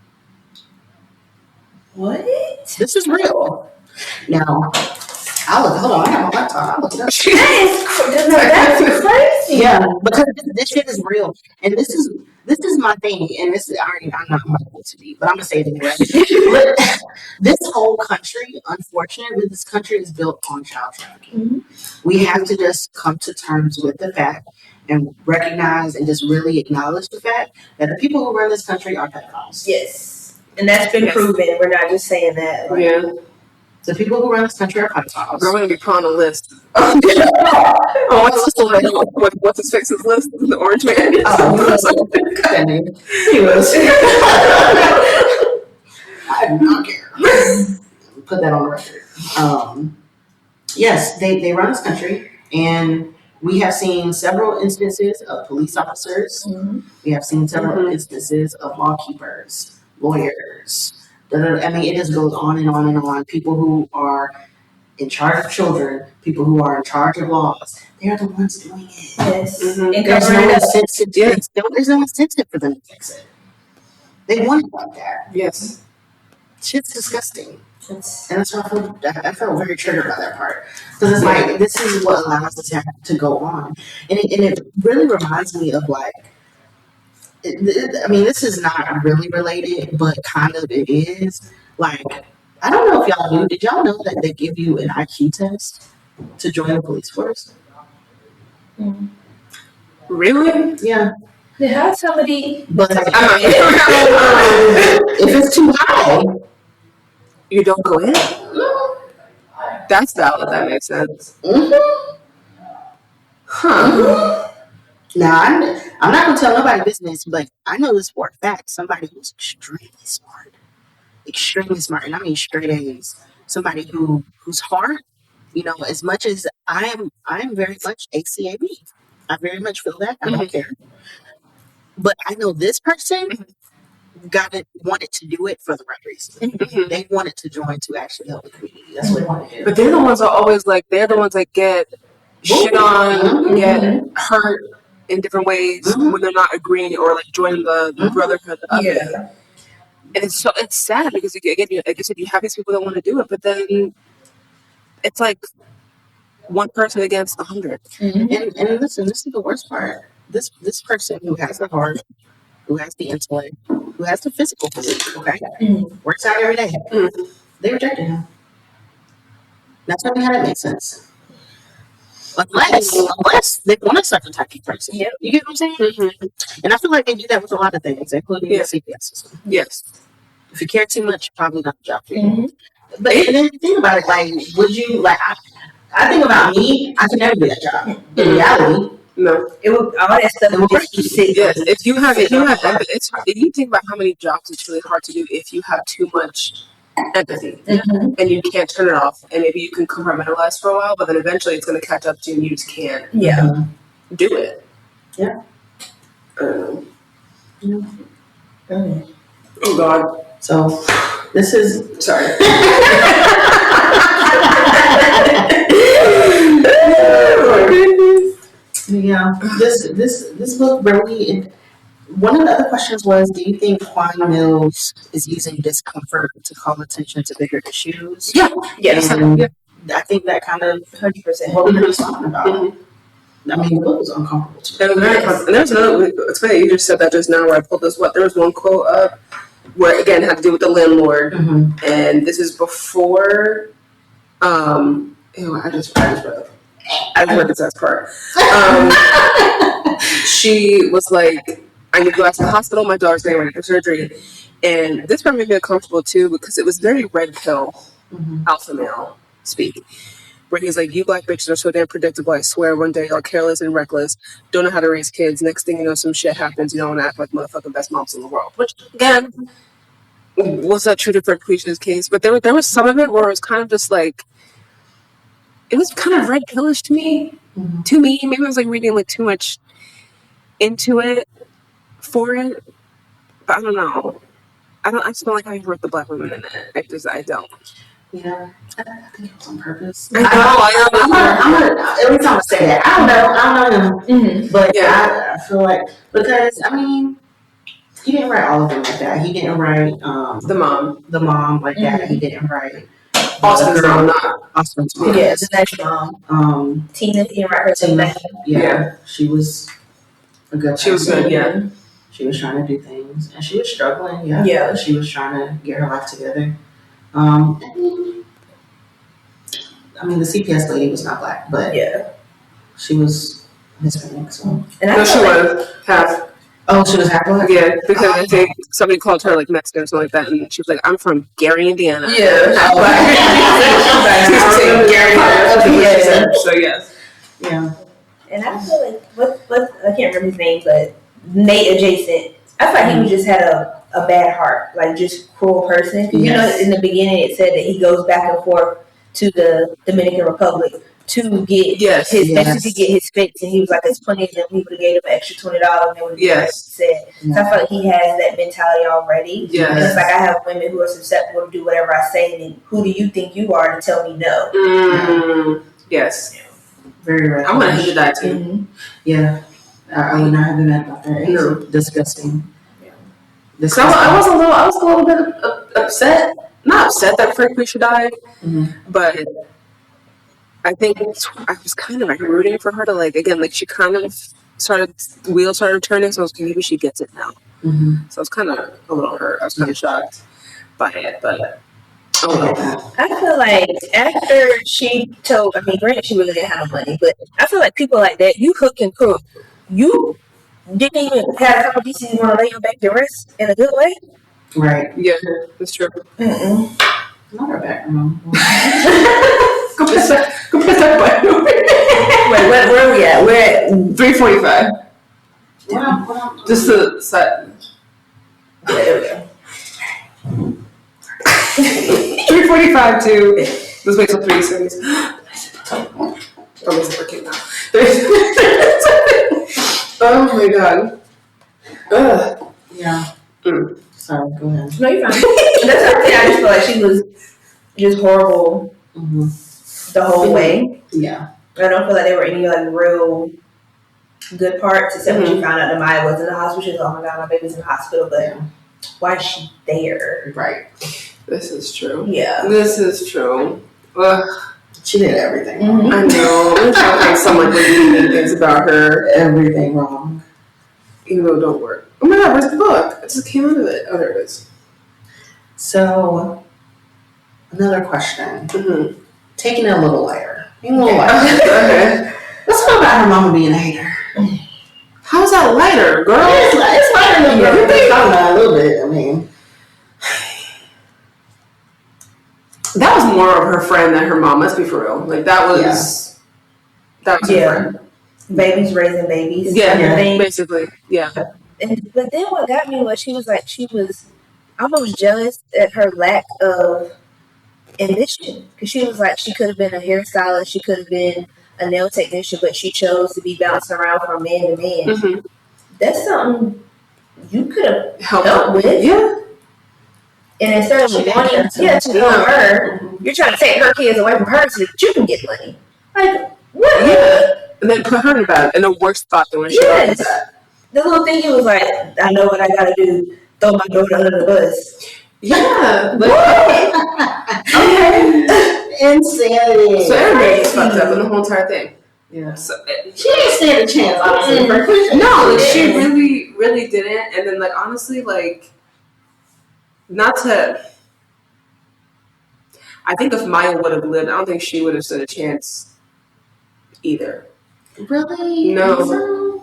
What? This is real. Now, hold on, I have my laptop. I'll look it up. That's crazy. Yeah, because this shit is real, and this is my thing, and this is already I'm not going to deep, but I'm gonna say it anyway. This whole country, unfortunately, this country is built on child trafficking. We have to just come to terms with the fact and recognize and just really acknowledge the fact that the people who run this country are pedophiles. Yes. And that's been proven. We're not just saying that. yeah. The people who run this country are pedophiles. We're going to be put on a list. What's his face's list? The orange man? Anyways. I do not care. Put that on the record. Yes, they run this country, and we have seen several instances of police officers. We have seen several instances of law keepers, lawyers, I mean, it just goes on and on and on. People who are in charge of children, people who are in charge of laws, they're the ones doing it. Yes. Mm-hmm. There's no incentive for them to fix it. They want it like that. Yes. Shit's disgusting. And that's why I felt very triggered by that part. Because it's like, this is what allows this to go on. And it really reminds me of like, I mean, this is not really related, but kind of it is. Like, I don't know if y'all knew. Did y'all know that they give you an IQ test to join the police force? Mm. Really? Yeah. They have somebody. But if it's too high, you don't go in. That's valid. That makes sense. Mm-hmm. Huh. Now, I'm not going to tell nobody business, but I know this for a fact. Somebody who's extremely smart, and I mean straight A's. Somebody whose heart, you know, as much as I am very much ACAB. I very much feel that. I don't care. But I know this person wanted to do it for the right reason. Mm-hmm. They wanted to join to actually help the community. That's what they wanted to do. But they're the ones that always they're the ones that get shit on, get hurt in different ways when they're not agreeing or like joining the brotherhood of it. And it's sad because again, like you said, you have these people that want to do it, but then it's like one person against 100. Mm-hmm. And listen, this is the worst part. This person who has the heart, who has the intellect, who has the physical physique, okay, works out every day. They rejected him. Now tell me how that makes sense. Unless they want a certain type of person. Yeah. You get what I'm saying? Mm-hmm. And I feel like they do that with a lot of things, including the CPS system. Yes. If you care too much, probably not the job for you. Mm-hmm. But then think about it, like, would you, like, I think about me, I could never do that job. In reality, no. It would, all that stuff would just keep sitting. Yes. If you think about how many jobs it's really hard to do if you have too much empathy and you can't turn it off, and maybe you can compartmentalize for a while, but then eventually it's going to catch up to you and you just can't do it. Yeah. Oh God. So this is sorry. Oh my goodness. Yeah. This book really. One of the other questions was, do you think Quan Millz is using discomfort to call attention to bigger issues? Yeah. Yes. And I think that kind of 100% what we were talking about. I mean, the book was uncomfortable too. It was very uncomfortable. And there's another, it's funny you just said that just now where I pulled this. There was one quote up where, again, had to do with the landlord. And this is before, I just read this last part. She was like, I need to go out to the hospital. My daughter's getting ready for surgery. And this part made me uncomfortable too because it was very red pill, alpha male speak. Where he's like, you black bitches are so damn predictable. I swear one day y'all careless and reckless, don't know how to raise kids. Next thing you know, some shit happens. You don't act like motherfucking best moms in the world. Which, again, was that true to Fred Quisha's case? But there was some of it where it was kind of just like, it was kind of red pillish to me. Maybe I was like reading like too much into it for it. But I don't know. I just don't like how he wrote the black women in it. I don't. Yeah, I think it was on purpose. I know. Every time I say that, I don't know him. But I feel like, because, I mean, he didn't write all of them like that. He didn't write the mom like that. He didn't write Austin's mom. Yeah, the next mom. Tina didn't write her Tina. Yeah, she was a good person. She was good, yeah. She was trying to do things, and she was struggling, yeah. She was trying to get her life together. I mean, the CPS lady was not black, but she was Hispanic. So, and she was half. Oh, she was half black. Yeah, because I think somebody called her like Mexican or something like that, and she was like, "I'm from Gary, Indiana." Yeah, So yes, yeah. And I feel like what I can't remember his name, but Nate adjacent. I feel like he just had a bad heart, like just cruel person. Because you know, in the beginning it said that he goes back and forth to the Dominican Republic to get his basically get his fix, and he was like, "There's plenty of them people that gave him an extra $20 and they would said." So I feel like he has that mentality already. And it's like I have women who are susceptible to do whatever I say, and who do you think you are to tell me no? Yes. Very right. I'm gonna do that too. Mm-hmm. Yeah. I would not have been mad about that. It's disgusting. Yeah. So I was a little bit upset. Not upset that Frank Lucci died, but I think I was kind of like rooting for her to she kind of wheels started turning, so I was like, maybe she gets it now. So I was kind of a little hurt. I was kind of shocked by it, but I feel like after she told, granted she really didn't have no money, but I feel like people like that, you hook and crook. You didn't even have a couple pieces you want to lay your back to rest in a good way. Right. Yeah, that's true. Not her back, Mom. Go press that button. Wait, where are we at? We're at 3:45. Yeah. Just the side. There we go. 3:45 to let's wait till 3 seconds. Oh, it's working now. Oh my god. Ugh. Yeah. Sorry, go ahead. No, you're fine. That's okay. I just feel like she was just horrible the whole way. Yeah. I don't feel like there were any real good parts, except when she found out that Maya was in the hospital. She was like, "Oh my god, my baby's in the hospital," but why is she there? Right. This is true. Yeah. This is true. Ugh. She did everything wrong. I know. I'm trying to think someone really things about her. Everything wrong. Even though it don't work. Oh my god, where's the book? It just came out of it. Oh, there it is. So, another question. Taking it a little lighter. Okay. Let's talk about her mama being a hater. How's that lighter, girl? It's lighter than everything. A little bit. I mean, that was more of her friend than her mom. Let's be for real. Like that was her friend. Babies raising babies. Yeah, basically. Yeah. But then what got me was she was almost jealous at her lack of ambition, because she was like, she could have been a hairstylist, she could have been a nail technician, but she chose to be bouncing around from man to man. That's something you could have helped with. Yeah. And instead of wanting to help her, you're trying to take her kids away from her so that you can get money. Like, what? Yeah. And then put her in a worse spot than when she was that. The little thing, he was like, I know what I gotta do, throw my daughter under the bus. Yeah. Okay. Insanity. So everybody's fucked up in the whole entire thing. Yeah. So, she didn't stand a chance, honestly. No, she really, really didn't. And then, honestly, not to. I think if Maya would have lived, I don't think she would have stood a chance either. Really? No.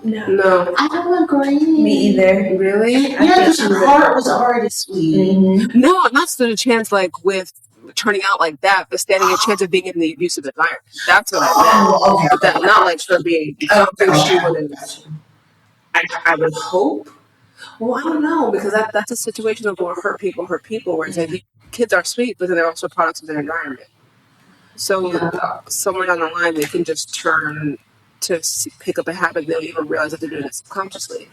I don't agree. Me either. Really? Yeah, because her heart was already sweet. No, not stood a chance with turning out like that, but standing a chance of being in the abusive environment. That's what I meant. Okay. Not her being. I don't think she would have. I would hope. Well, I don't know, because that's a situation of where hurt people, where it's like kids are sweet, but then they're also products of their environment. So somewhere down the line, they can just turn to pick up a habit. They don't even realize that they're doing it subconsciously.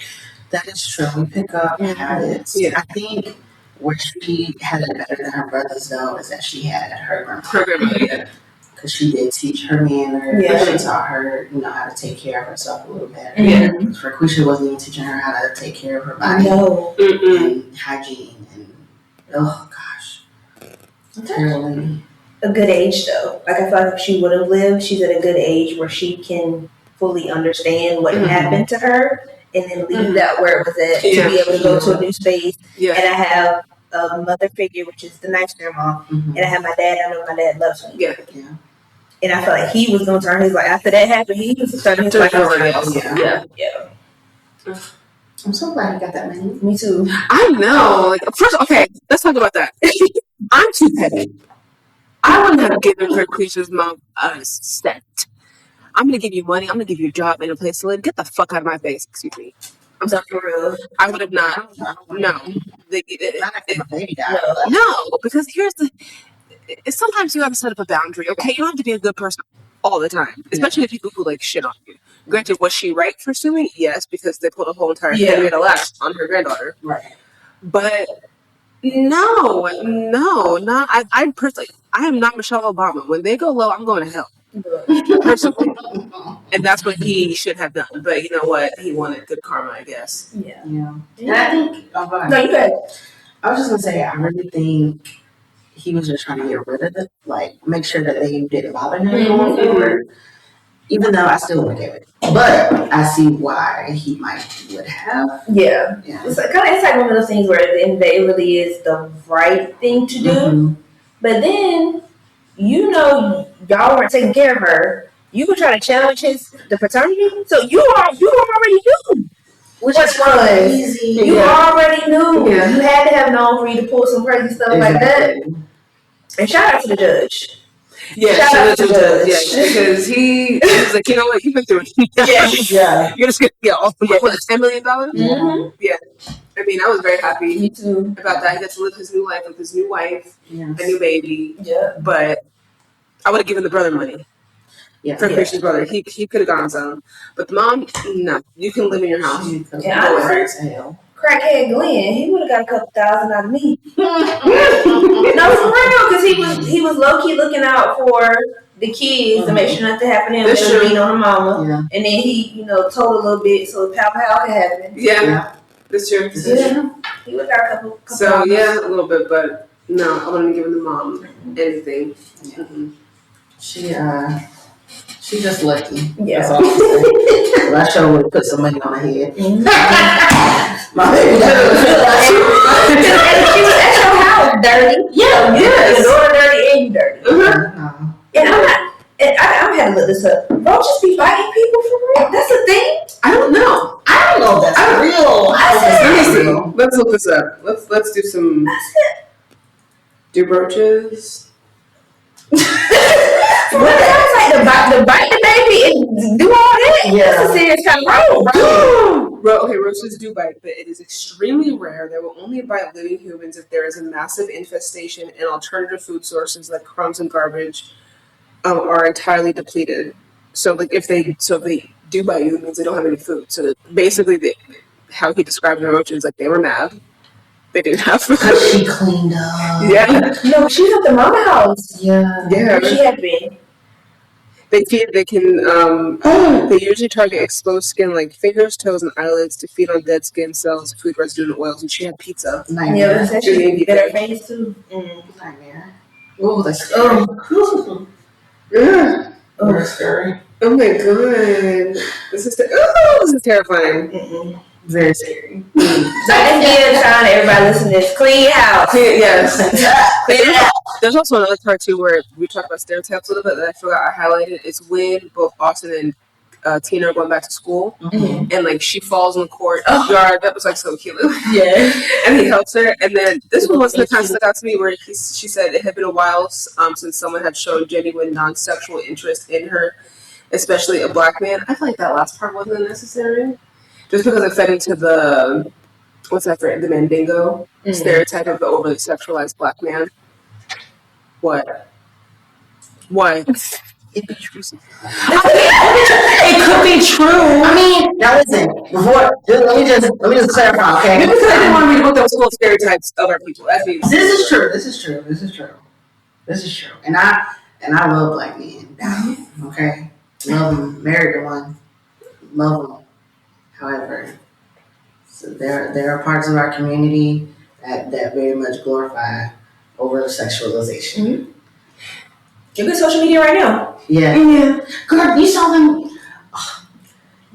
That is true. We pick up habits. Yeah. I think where she had it better than her brothers, though, is that she had her grandmother. Because she did teach her manners. Yeah. She taught her, how to take care of herself a little better. Yeah. For Quisha wasn't even teaching her how to take care of her body. No. And hygiene. And, oh, gosh. Terribly. A good age, though. I feel like if she would have lived, she's at a good age where she can fully understand what happened to her and then leave that where it was at to be able to go to a new space. Yeah. And I have a mother figure, which is the nice grandma, and I have my dad. I know my dad loves me. Yeah. And I felt like he was going to turn his life. After that happened, he was turning his life around. Yeah. I'm so glad you got that money. Me too. I know. First, okay, let's talk about that. I'm too petty. I wouldn't have given her Quisha's mom a cent. I'm going to give you money. I'm going to give you a job and a place to live. Get the fuck out of my face. Excuse me. I'm sorry for real. I would have not. No. No, because sometimes you have to set up a boundary. Okay, you don't have to be a good person all the time, especially if people who like shit on you. Granted, was she right for suing? Yes, because they pulled a whole entire family to laugh on her granddaughter. Right. But no, not. I personally, I am not Michelle Obama. When they go low, I'm going to hell. Personally. And that's what he should have done. But you know what? He wanted good karma, I guess. Yeah. And I think, No, you good. I was just going to say, I really think he was just trying to get rid of it, like, make sure that they didn't bother him going forward. Even though I still wouldn't give it. But I see why he would have. Yeah. It's like one of those things where at the end of the day, it really is the right thing to do. Mm-hmm. But then, y'all weren't taking care of her. You could try to challenge the paternity. So you already knew. Which is crazy. You already knew. Yeah. You had to have known for you to pull some crazy stuff like that. And shout out to the judge. Yeah, shout out to the judge. Yeah, because he was like, you know what, you've been through it. Yeah. You're just gonna get off the $10 million? Mm-hmm. Yeah. I mean, I was very happy Me too. about that. He got to live his new life with his new wife, a new baby. Yeah. But I would have given the brother money. Yeah. For Christian's brother. He could have gone some. But the mom, no. You can live in your house. Yeah, I was crackhead Glenn, he would have got a couple $1,000 out of me. No, for real, because he was low key looking out for the kids to make sure nothing happened to him. That's true. On the mama, and then he, told a little bit so Pal could have it. Yeah, that's true. Yeah, he would have got a couple. So yeah, a little bit, but no, I wouldn't have given the mom anything. Mm-hmm. She's just lucky. Yeah. That's all I'm saying. Well, I sure would have put some money on her head. My baby she was at your house dirty. Yeah. Your daughter dirty and you dirty. Mm-hmm. And I'm having to look this up. Roaches be biting people for real? That's a thing? I don't know if that's real. Let's look this up. Let's do some. Do roaches? The bite the baby and do all that? Yeah. That's a serious kind of Okay, roaches do bite, but it is extremely rare. They will only bite living humans if there is a massive infestation and alternative food sources like crumbs and garbage are entirely depleted. So, like, if they do bite you, it means they don't have any food. So, basically, how he described the roaches, like, they were mad. They didn't have food. She cleaned up. Yeah. No, she's at the mama house. Yeah. Where she had been. They can they usually target exposed skin like fingers, toes, and eyelids to feed on dead skin cells, food residue, and oils. And she had pizza. Nightmare. Yeah, she did her face too. Nightmare. Oh, that's scary. That's scary. Oh my god, this is terrifying. Mm-mm. Very scary. So this is trying everybody listen to this. Clean house. Clean house. There's also another part too where we talk about stereotypes a little bit that I forgot I highlighted. It's when both Austin and Tina are going back to school, and like she falls in the courtyard. That was like so cute. Yeah, and he helps her. And then this one was the kind of stuck out to me where she said it had been a while since someone had shown genuine non-sexual interest in her, especially a black man. I feel like that last part wasn't necessary. Just because it fed into the, what's that for, the Mandingo stereotype of the overly sexualized black man. What? Why? It could be true. It could be true. I mean, now listen. Let me just clarify, okay? Because I didn't want to read about those full stereotypes of our people. This is true. And I love black men. Okay, love them. Married to one. Love them. However, so there are parts of our community that very much glorify over sexualization. Mm-hmm. Look at social media right now. Yeah. Girl, you saw them.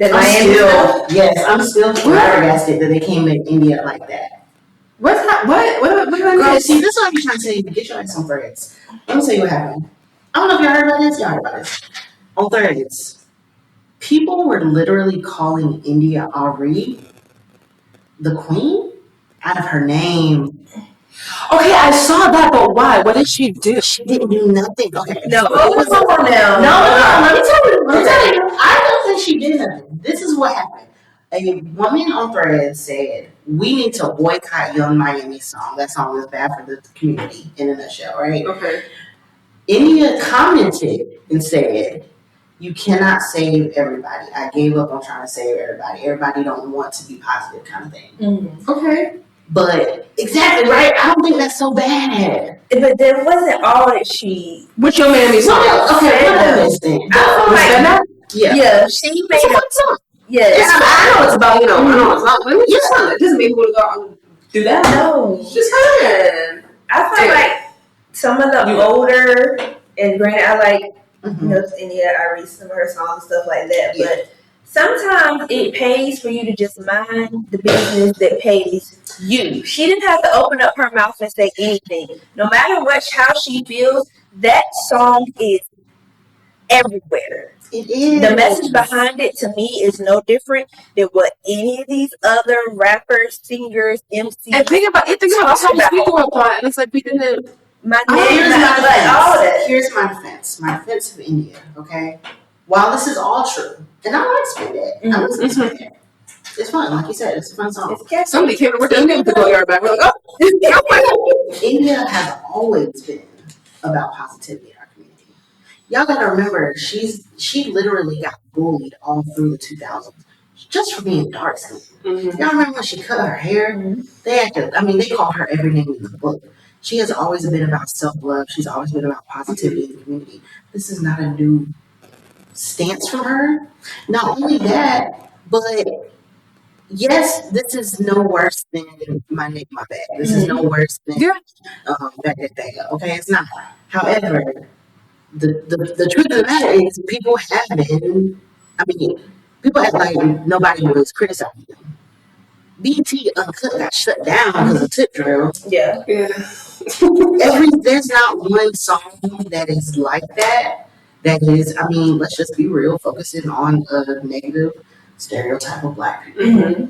I'm still flabbergasted that they came to India like that. What? Girl, see, this is what I'm trying to tell you. Get your ass on Threads. Let me tell you what happened. I don't know if y'all heard about this. Y'all heard about this. On Threads. People were literally calling India Ari the queen out of her name. Okay, I saw that, but why? What did she do? She didn't do nothing. Okay. No, what's on now? No. Let me tell you. I don't think she did nothing. This is what happened. A woman on Threads said, "We need to boycott Young Miami song. That song is bad for the community." In a nutshell, right? Okay. India commented and said, "You cannot save everybody. I gave up on trying to save everybody. Everybody don't want to be positive," kind of thing. Mm-hmm. Okay. But exactly right. I don't think that's so bad. But there wasn't all that she. Which your man is okay. What else then? Yeah. She made a song. Yes. I know it's about, I know it's about women. Just fun. It doesn't make people go do that. No. Just fun. I feel like some of the older, and granted, I like, India, I read some of her songs and stuff like that, but sometimes it pays for you to just mind the business that pays you. She didn't have to open up her mouth and say anything. No matter how she feels, that song is everywhere. It is. The message behind it to me is no different than what any of these other rappers, singers, MCs. And think about the songs we grew up on, and it's like we didn't. Here's my defense. My defense of India, okay? While this is all true, and I like Spin That. I listen to Spin That. It's fun, like you said, it's a fun song. Somebody came to work and didn't go yard back. We're like, oh. India has always been about positivity. Y'all gotta remember, she literally got bullied all through the 2000s just for being dark skinned. Mm-hmm. Y'all remember when she cut her hair? Mm-hmm. They called her every name in the book. She has always been about self-love. She's always been about positivity in the community. This is not a new stance from her. Not only that, but yes, this is no worse than My Neck, My Back. This is no worse than Back That Thing. Okay, it's not. However, the truth of the matter is people act like nobody was criticizing them. BT Uncut got shut down because of tip drill. Yeah. There's not one song that is like that. That is, let's just be real, focusing on a negative stereotype of Black people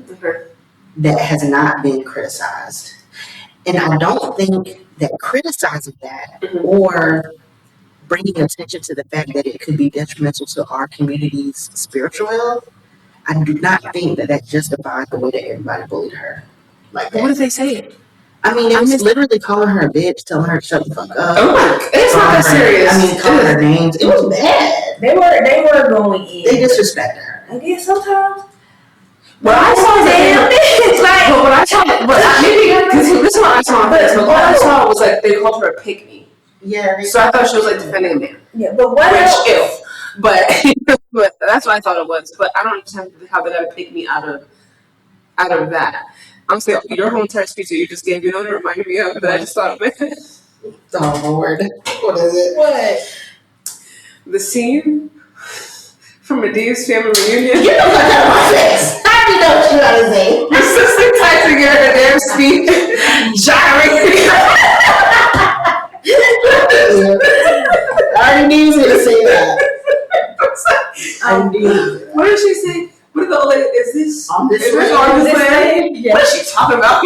that has not been criticized. And I don't think that criticizing that or bringing attention to the fact that it could be detrimental to our community's spiritual health, I do not think that justifies the way that everybody bullied her. Like that. What did they say? They was literally calling her a bitch, telling her to shut the fuck up. Oh, it's not that serious. Calling her names. It was bad. They were going in. They disrespected her. I guess sometimes. But I saw was like they called her a pygmy. Yeah. So I thought she was like defending a man. Yeah, but what else? But that's what I thought it was. But I don't understand how they got to pick me out of that. I'm saying your whole entire speech that you just gave, it reminded me of that I just thought of it. Oh Lord. What is it? What? The scene from Medea's family reunion. You know what that was? I already know what you gotta say. Your sister typing in her damn speech, gyrating. I already knew you were gonna say that. What did she say? What did the old lady? Is this on this land? Yeah. What is she talking about?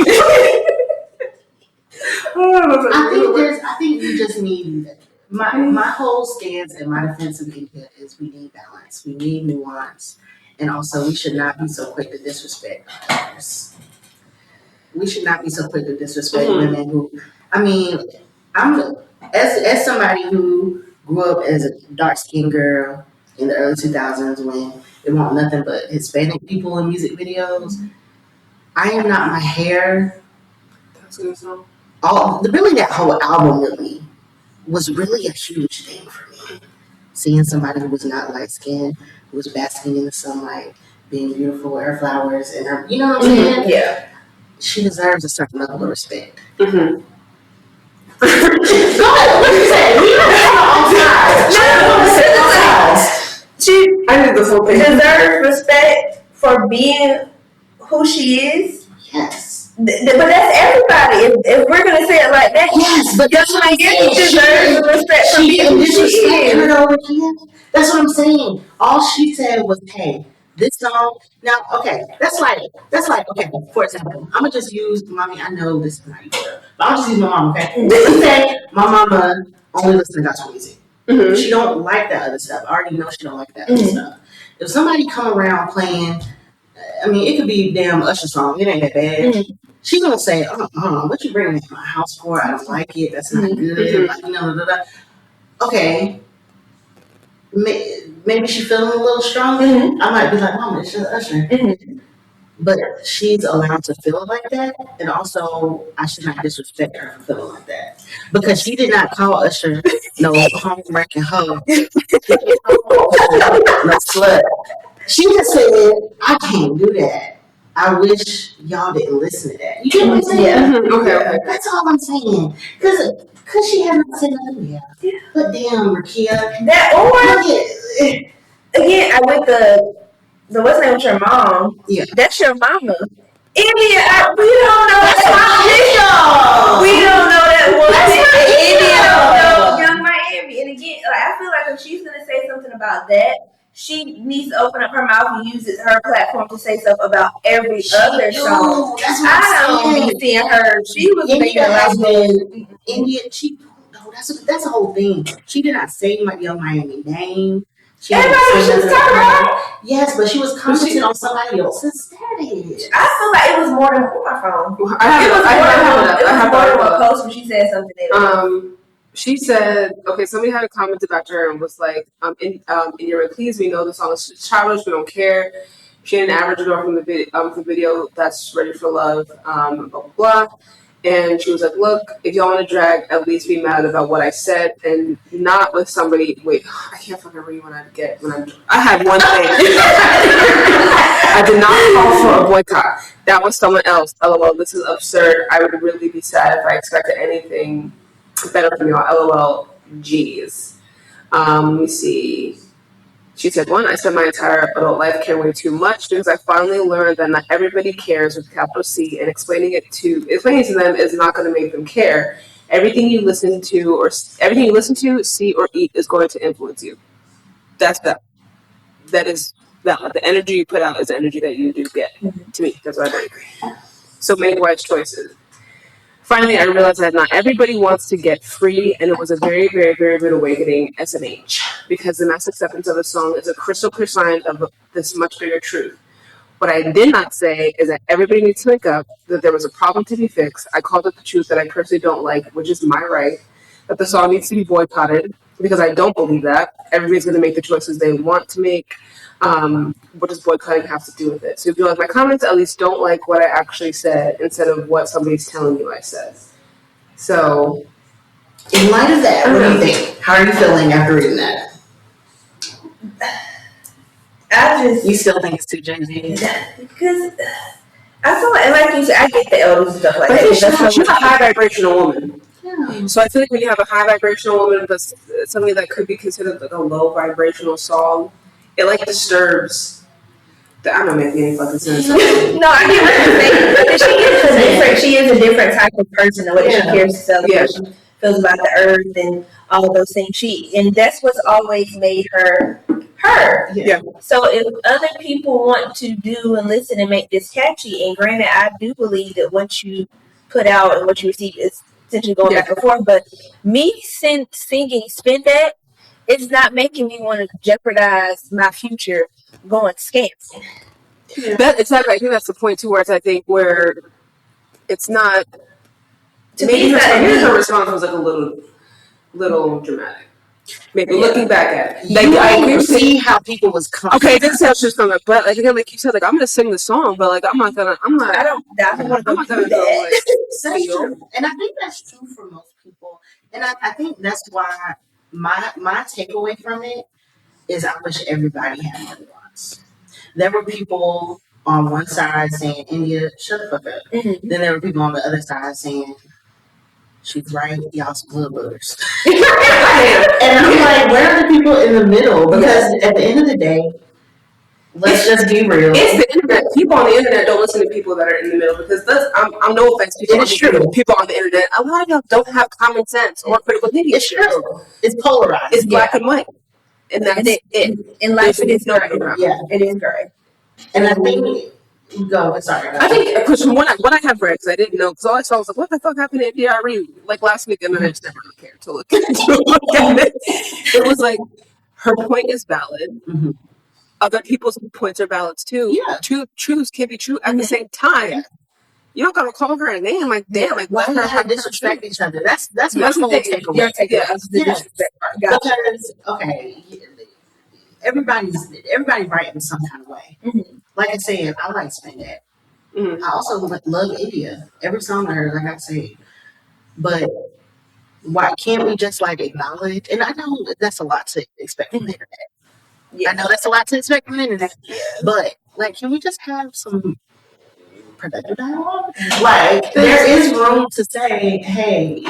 I think we just need my whole stance and my defense of India is we need balance, we need nuance, and also we should not be so quick to disrespect others. We should not be so quick to disrespect women who. I'm as somebody who grew up as a dark-skinned girl in the early 2000s when it wasn't nothing but Hispanic people in music videos. I Am Not My Hair. That's a good song. That whole album really was really a huge thing for me. Seeing somebody who was not light-skinned, who was basking in the sunlight, being beautiful with her flowers and her, you know what I'm saying? Yeah. She deserves a certain level of respect. Mm-hmm. Go ahead. What did you say? We don't have sides. I did the full thing. Deserves respect for being who she is. Yes. But that's everybody. If we're gonna say it like that, yes. But that's what I get. She deserves respect for being who she is. That's what I'm saying. All she said was, "Hey, this song." Now, okay, that's like okay. For example, I'm gonna just use mommy. I know this is not you, but I'll just use my mom. Okay, let's say my mama only listens to gospel music. Mm-hmm. She don't like that other stuff. I already know she don't like that other stuff. If somebody come around playing, it could be damn Usher song. It ain't that bad. Mm-hmm. She's gonna say, "Oh, what you bringing in my house for? I don't like it. That's not good." Like, okay, maybe she's feeling a little stronger. I might be like, Mama, it's just Usher. But she's allowed to feel like that, and also I should not disrespect her for feeling like that because she did not call Usher no home wrecking hoe, no slut. She just said, "I can't do that. I wish y'all didn't listen to that." You get what I'm saying? Yeah. Okay. That's all I'm saying. Cause she hasn't said nothing yet. Yeah. But damn, Rakia, That or again, I went the what's name with your mom? Yeah. That's your mama. India, we don't know that. We don't know that one. India don't know Young Miami. And again, like, I feel like if she's gonna say something about that, she needs to open up her mouth and use her platform to say stuff about every other song. I don't be seeing her. She was India has been India. That's the whole thing. She did not say my Young Miami name. Everybody should start her. Yes, but she was commenting on somebody else's status. I feel like it was more than my phone. I have more than one post when she said something else. She said, okay, somebody had a comment about her and was like, in your please, we know the song is childish, we don't care. She had an average door from the video that's ready for love, blah, blah, blah. And she was like, look, if y'all want to drag, at least be mad about what I said and not with somebody. Wait, I can't fucking read I had one thing. I did not call for a boycott. That was someone else. LOL, this is absurd. I would really be sad if I expected anything better from y'all. LOL, geez. Let me see. She said, one, I spent my entire adult life caring way too much because I finally learned that not everybody cares with capital C, and explaining to them is not going to make them care. Everything you listen to, see, or eat is going to influence you. That's that. That is valid. The energy you put out is the energy that you do get. To me, that's what I think. So make wise choices. Finally, I realized that not everybody wants to get free, and it was a very, very, very good awakening SMH, because the mass acceptance of the song is a crystal clear sign of this much bigger truth. What I did not say is that everybody needs to wake up, that there was a problem to be fixed. I called it the truth that I personally don't like, which is my right, that the song needs to be boycotted, because I don't believe that. Everybody's going to make the choices they want to make. What does boycotting have to do with it? So if you like my comments, at least don't like what I actually said instead of what somebody's telling you I said. So, in light of that, what do you think? How are you feeling after reading that? You still think it's too Jay-Z? Because I feel like you said, I get the elders and stuff like that. She's a high vibrational woman. Yeah. So I feel like when you have a high vibrational woman, but something that could be considered like a low vibrational song, it like disturbs. I don't make any fucking sense. No, I get what you're saying. She is a different type of person. The way she cares to sell, the way she feels about the earth and all of those things. And that's what's always made her her. Yeah. So if other people want to do and listen and make this catchy, and granted, I do believe that what you put out and what you receive is essentially going back and forth. But me singing "Spin That" is not making me want to jeopardize my future going scam. Yeah. Exactly. I think that's the point too, where where it's not. To maybe her response was like a little dramatic. Maybe looking back at it. Like, I can see how people was coming. Okay, this is how she's coming. But like again, like you said, like I'm gonna sing the song, but like I don't want to do that. That's true. And I think that's true for most people. And I think that's why my takeaway from it is I wish everybody had more nuance. There were people on one side saying, India, shut the fuck up. Mm-hmm. Then there were people on the other side saying, she's right, y'all some blood buggers. And I'm like, where are the people in the middle? Because at the end of the day, let's just be real. It's the internet. People on the internet don't listen to people that are in the middle, because I'm no offense to people on the internet. A lot of y'all don't have common sense or critical thinking. It's true. It's polarized. It's black and white. And that's it. In life, it is gray. Yeah, it is gray. And I think, sorry. I think, because from what I have read, because I didn't know, because all I saw was like, what the fuck happened to NDRE like last week, and then I just never really cared to look at it. It was like, her point is valid. Mm-hmm. Other people's points are valid too. Yeah. Truths can be true at the same time. You don't gotta call her a name. Like, damn, like, let her have disrespect each other. That's my whole takeaway. Your takeaway is the disrespect part. Gotcha. Because everybody writing some kind of way. Mm-hmm. Like I said, I like Spandex. Mm-hmm. I also love India. Every song I heard, like I said. But why can't we just like acknowledge? And I know that's a lot to expect from the internet. Yeah. I know that's a lot to expect from the internet. But like, can we just have some productive dialogue? Like, there is room to say, hey,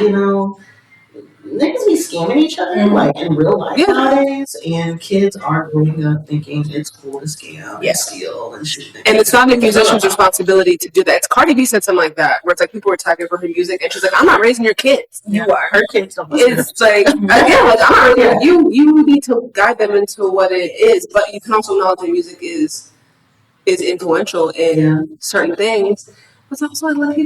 niggas be scamming each other like in real life nowadays, and kids are growing up thinking it's cool to scam and steal and shit. And it's not the musician's responsibility to do that. It's Cardi B said something like that, where it's like people were tagging for her music, and she's like, "I'm not raising your kids. You are. Her kids don't listen. It's like again, like I'm not raising you. You need to guide them into what it is, but you can also acknowledge that music is influential in certain things. But also, like,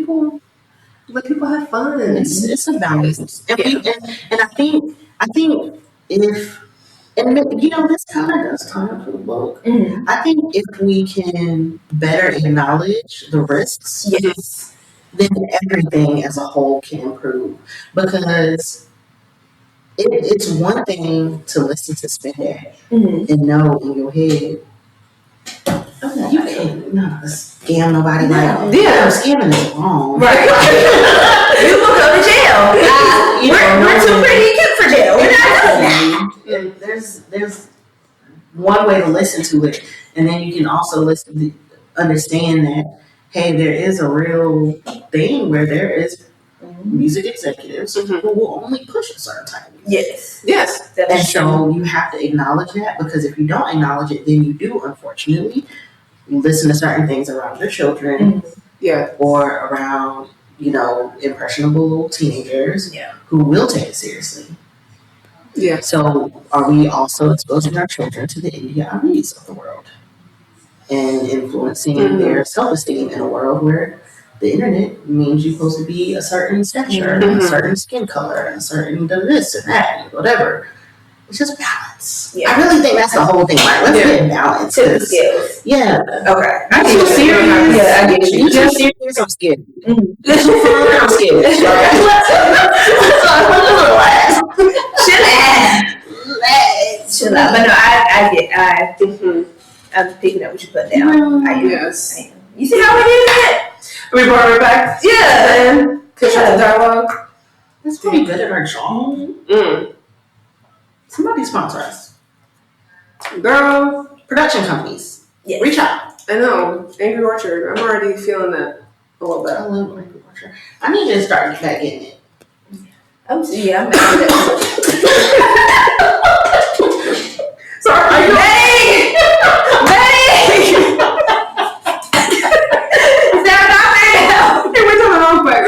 let people have fun. It's a balance, and I think if this kind of does time for the book. Mm-hmm. I think if we can better acknowledge the risks, then everything as a whole can improve. Because it's one thing to listen to Spandex and know in your head, you can't scam nobody. Scamming is wrong. Right. You will go to jail. We're too pretty cute for jail. We're not doing that. There's one way to listen to it, and then you can also understand that, hey, there is a real thing where there is music executives who will only push a certain type of music. Yes. And so you have to acknowledge that, because if you don't acknowledge it, then you do, unfortunately, listen to certain things around your children, or around, impressionable teenagers who will take it seriously. Yeah. So are we also exposing our children to the India Aries of the world and influencing their self-esteem in a world where the internet means you're supposed to be a certain stature, a certain skin color, a certain this and that, whatever. It's just balance. Yeah. I really think that's the whole thing. Like, let's get balance. Tip skills. Yeah. Okay. I'm too serious. Yeah, I get you. You're too serious. I'm scared. Mm-hmm. I'm scared. Chill out. But no, I'm picking up what you put down. I am. You see how we did that? We brought her back. Yeah. Constructive dialogue. That's pretty good at our job. Somebody sponsor us. Girl. Production companies. Yes. Reach out. I know. Angry Orchard. I'm already feeling that a little bit. I love Angry Orchard. I need to start back getting it. I'm mad at that. Sorry. Are you Betty! Hey, we're talking wrong back.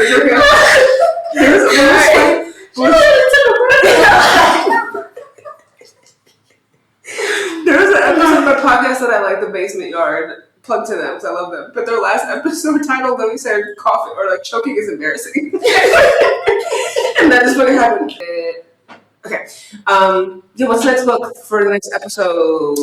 There was an episode of my podcast that I like, The Basement Yard. Plug to them because I love them. But their last episode title, though, we said coughing or like choking is embarrassing. And that is what happened. Okay. What's the next book for the next episode?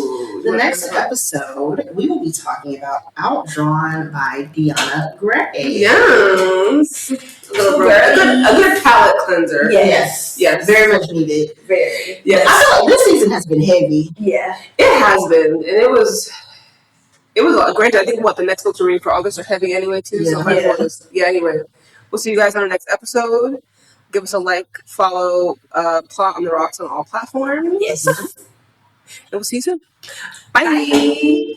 The next episode, we will be talking about Outdrawn by Deanna Gray. Yes. A good palate cleanser. Yes. Very much needed. Very. Yes. I feel like this season has been heavy. Yeah. It has been. And it was granted, I think the next books we're reading for August are heavy anyway, too. Anyway. We'll see you guys on the next episode. Give us a like, follow, Plot on the Rocks on all platforms. Yes. And we'll see you soon. Bye.